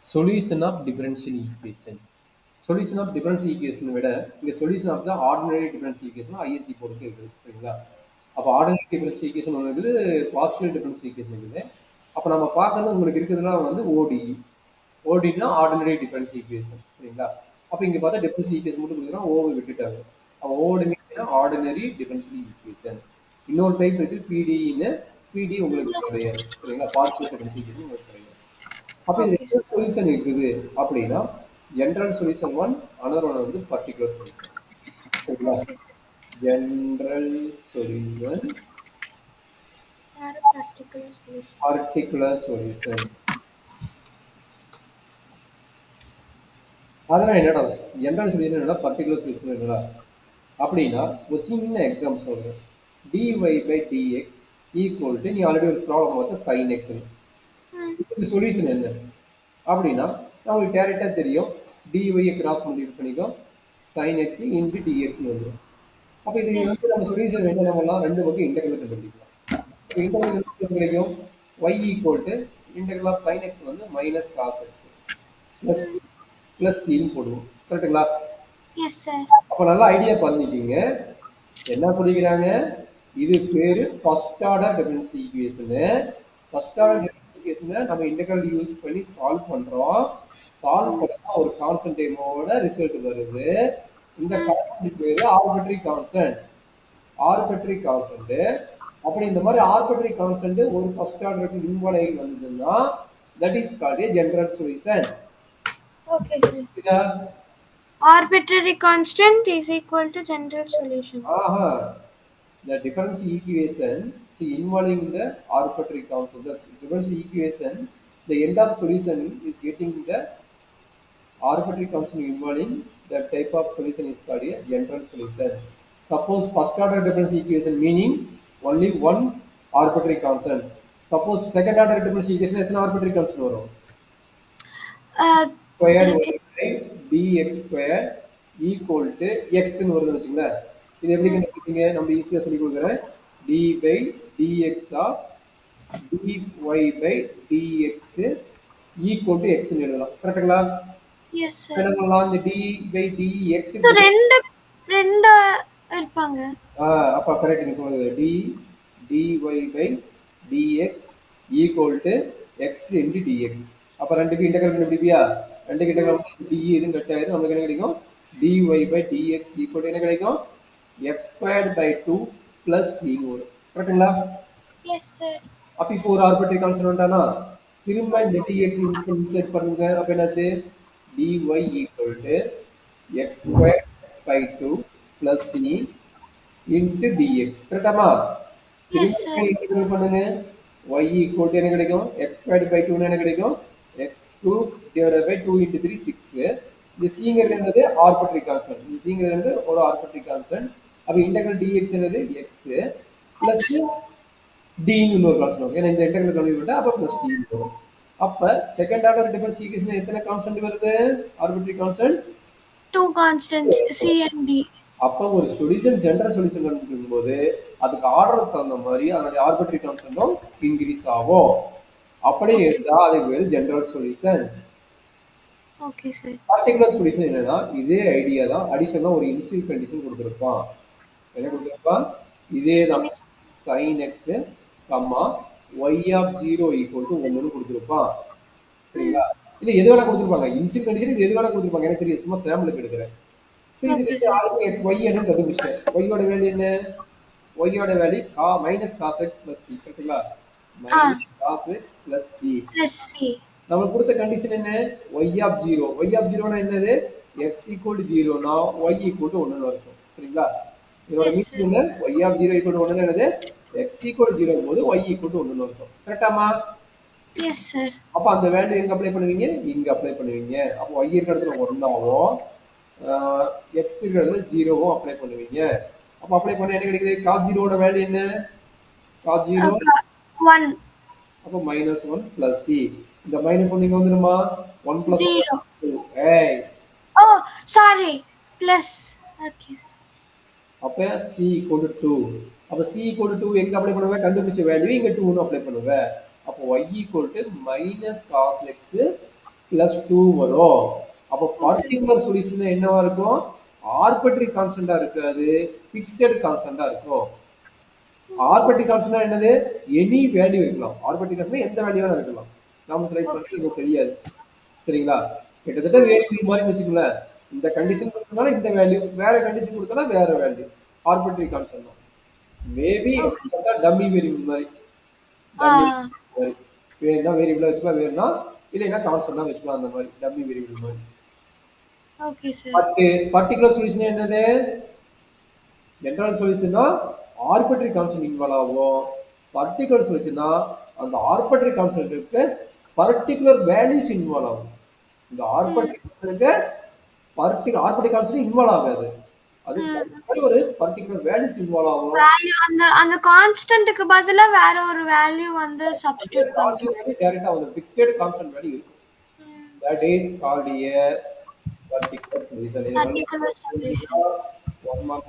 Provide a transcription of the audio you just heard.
Solution of differential equation. Solution of differential equation விட இங்க solution of the ordinary differential equation ISE பொறுத்து இருக்குது சரிங்களா. அப்ப ordinary differential equation ஒன்று இருக்குது, partial differential equation இருக்குது. அப்ப நம்ம பார்க்கறது உங்களுக்கு இருக்கிறதுலாம் வந்து ODE. ODEனா ordinary differential equation சரிங்களா. அப்ப இங்க பார்த்தா differential equation மட்டும் கொடுக்குறோம், O விட்டுட்டாங்க. அப்ப ODE ordinary differential equation. இன்னொரு டைப் இருக்கு PDE. PD உங்களுக்கு கிடையாது சரிங்களா. partial differential equation உங்களுக்கு கிடையாது. அப்ப இது Okay, sir. சொல்யூஷன் இருக்குது அப்படின்னா general solution one, another one வந்து பர்டிகுலர் சொல்யூஷன் சரிங்களா. Okay, sir. General solution, Or a particular solution. Particular solution. அதெல்லாம் என்னடா ஜெனரல் சொல்யூஷன் என்னடா, பர்டிகுலர் சொல்யூஷன் என்னடா அப்படின்னா ஒரு சின்ன எக்ஸாம்பிள் சொல்றேன். dy by dx equal to, நீ ஆல்ரெடி ஒரு ப்ராப்ளம் பார்த்த sin x. இது சொல்யூஷன் என்ன அப்படின்னா நமக்கு டேரெக்டாக தெரியும், டிஒய்யை கிராஸ் மல்டிப்ளை பண்ணிக்கும் sin x இன்டு டிஎக்ஸ்னு வந்துடும். அப்போ இது வந்து நம்ம சொல்யூஷன் என்ன பண்ணலாம், ரெண்டு பக்கம் இன்டெகிரல் கண்டுபிடிக்கலாம். இப்போ இன்டெகிரல் கிடைக்கும் y equal to integral of sin x வந்து minus cos x plus sin போடுவோம். கரெக்டுங்களா? Yes, sir. அப்போ நல்லா ஐடியா பண்ணிக்கிங்க. என்ன படிக்கிறாங்க, இது பேரு first order differential equation. First order differential ஈக்குவேஷனை நம்ம இன்டெகிரல் யூஸ் பண்ணி சால்வ் பண்றோம். சால்வ் பண்ணா ஒரு கான்ஸ்டன்ட் டைமோட ரிசல்ட் வருது. இந்த கான்ஸ்டன்ட் பேரு ஆர்பிட்ரரி கான்ஸ்டன்ட். Arbitrary constant. அப்படி இந்த மாதிரி ஆர்பிட்ரரி கான்ஸ்டன்ட் ஒரு ஃபர்ஸ்ட் ஆர்டருக்கு இன்வால்வ் ஆகி வந்ததுன்னா that is called A general solution. Okay, sir. இதா Arbitrary constant is equal to general solution. The differential equation, see, involving the arbitrary constant, the differential equation, the end of solution is getting the arbitrary constant involving that type of solution is called a general solution. Suppose first order differential equation meaning only one arbitrary constant. Suppose second order differential equation எத்தனை arbitrary constant வரும்? Square dx square equal to x ன்னு வருதுன்னு வச்சுங்களேன். இது எப்படி கண்டுபிடிப்பீங்க? நம்ம ஈஸியா சொல்லி கொடுக்குறேன். d by dx of dy by dx equal to x ன்னு எழுதலாம். கரெக்ட்டுங்களா? Yes, sir. என்ன பண்ணலாம்? இந்த d by dx So ரெண்டு இருப்பாங்க. அப்ப கரெக்ட் நீங்க சொல்றது. dy by dx equal to x into dx. அப்ப ரெண்டுக்கு இன்டெகிரல் கண்டுபிடிப்பியா? ரெண்டுக்கு இன்டெகிரல் d இதுன்னு கட் ஆயிரும். நமக்கு என்ன கிடைக்கும்? dy by dx equal to என்ன கிடைக்கும்? x squared by 2 plus c வரும். கரெக்ட்டுங்களா? Yes, sir. அப்ப இப்போ ஒரு ஆர்பிட்ரரி கான்ஸ்டன்ட் வந்தானா திரும்ப இந்த dx இன்சர்ட் பண்ணுங்க. அப்ப என்னாச்சு? dy equal to x squared by 2 plus c into dx. கரெக்டாமா? Yes, sir. Integral பண்ணுங்க. y equal to என்ன கிடைக்கும்? x squared by 2 என்ன கிடைக்கும்? x2 divided by 2 into 3 6. இந்த cங்கிறது என்னது? Arbitrary constant. இந்த cங்கிறது வந்து ஒரு ஆர்பிட்ரரி கான்ஸ்டன்ட். அப்ப இன்டெகிரல் dx என்னது? x plus d ன்னு இன்னொரு கான்ஸ்டன்ட் வரும். ஏன்னா இந்த இன்டெகிரல் கண்டுபிடிச்சா அப்ப plus d வரும். அப்ப செகண்ட் ஆர்டர் டிஃபரன்ஷியல் ஈக்குவேஷன் எத்தனை கான்ஸ்டன்ட் வருது? Arbitrary constant Two constants c and d. அப்ப ஒரு சொல்யூஷன் ஜெனரல் சொல்யூஷன் கண்டுபிடிக்கும் போது அதுக்கு ஆர்டருக்கு தகுந்த மாதிரி அதனுடைய ஆர்பிட்ரரி கான்ஸ்டன்ட்டும் இன்க்ரீஸ் ஆகும். அப்படி இருந்தா அது பேரு general solution. Okay, sir. Particular solution என்னன்னா இதே ஐடியா தான், அடிஷனலா ஒரு இனிஷியல் கண்டிஷன் கொடுத்திருப்பான். என்ன கொடுத்திருப்பான்? இதே தான் sin x comma y of 0 equal to 1 ன்னு கொடுத்திருப்பான். சரிங்களா? இல்ல எது வேணா கொடுத்திருப்பாங்க. இனிஷியல் கண்டிஷன் இது எது வேணா கொடுத்திருப்பாங்க. எனக்கு தெரியும், சும்மா சாம்பிளுக்கு எடுக்கிறேன். சரி, இது ஆல்ரெடி x y என்ன கண்டுபிடிச்சேன். y ஓட வேல்யூ என்ன? y ஓட value minus cos x plus c. கரெக்ட்டுங்களா? minus cos x plus c. Plus c. நமக்கு கொடுத்த கண்டிஷன் என்ன? y of 0. y of 0 னா என்னது? x equal to 0 னா y equal to 1 ன்னு இருக்கும். சரிங்களா? இதோட மீனிங் என்ன? y of 0 equal to 1 னா என்னது? x equal to 0 போது y equal to 1 ன்னு இருக்கும். கரெக்ட்டாமா? Yes, sir. அப்ப அந்த வேல்யூ எங்க அப்ளை பண்ணுவீங்க? இங்க அப்ளை பண்ணுவீங்க. அப்ப y இருக்கிற இடத்துல 1 ஆகும். x இருக்கிற இடத்துல 0 வும் அப்ளை பண்ணுவீங்க. அப்ப அப்ளை பண்ணா என்ன கிடைக்குது? cos 0 ஓட வேல்யூ என்ன? cos 0 1. அப்ப -1 plus c. இந்த -1 இங்க வந்துருமா? 1 plus 0. 2. ஏய். Oh, sorry. Plus. Okay. அப்ப c equal to 2. அப்ப c equal to 2 எங்க அப்ளை பண்ணுவ? கண்டுபிடிச்ச வேல்யூ இங்க 2 ன்னு அப்ளை பண்ணுவ. அப்ப y equal to minus cos x plus 2 வரும். அப்போ பர்டிகுலர் சொல்யூஷன் என்னவா இருக்கும்? ஆர்பிட்ரரி கான்ஸ்டன்டா இருக்காது, பிக்ஸட் கான்ஸ்டன்டா இருக்கும். ஆர்பிட்ரரி கான்ஸ்டன்ட் என்னது? எனி வேல்யூ இருக்கலாம். ஆர்பிட்ரரி கான்ஸ்டன்ட் எந்த வேல்யூ வேணா இருக்கலாம். நாம செலக்ட் ஓகே பண்றது நமக்கு தெரியாது. சரிங்களா? கிட்டத்தட்ட வேரியபிள் மாதிரி வச்சுக்கோங்களேன். இந்த கண்டிஷன் கொடுத்தனால இந்த வேல்யூ, வேற கண்டிஷன் கொடுத்தா வேற வேல்யூ. ஆர்பிட்ரரி கான்ஸ்டன்ட் தான். மேபி டம்மி வேரியபிள் மாதிரி. டம்மி மாதிரி. வேணும்னா வேரியபிளா வச்சுக்கலாம், வேணும்னா இல்லைன்னா கான்ஸ்டன்ட் தான் வச்சுக்கலாம், அந்த மாதிரி டம்மி வேரியபிள் மாதிரி. Okay sir. But particular solution என்னது? ஜெனரல் சொல்யூஷன்னா ஆர்பிட்ரரி கான்ஸ்டன்ட் இன்வால்வ் ஆகும். பர்டிகுலர் சொல்யூஷன்னா அந்த ஆர்பிட்ரரி கான்ஸ்டன்ட்க்கு பர்டிகுலர் வேல்யூஸ் இன்வால்வ் ஆகும். இந்த ஆர்பிட்ரரி கான்ஸ்டன்ட்க்கு ஆர்பிட்ரரி கான்ஸ்டன்ட் இன்வால்வ் ஆகாது. அது ஒரு பர்டிகுலர் வேல்யூஸ் இன்வால்வ் ஆகும். வேல்யூ அந்த கான்ஸ்டன்ட்க்கு பதிலா வேற ஒரு வேல்யூ வந்து சப்ஸ்டிட்யூட் பண்ணுங்க. டைரக்டா ஒரு ஃபிக்ஸ்ட் கான்ஸ்டன்ட் வேல்யூ இருக்கும். That is called a particular solution. particular solution. One more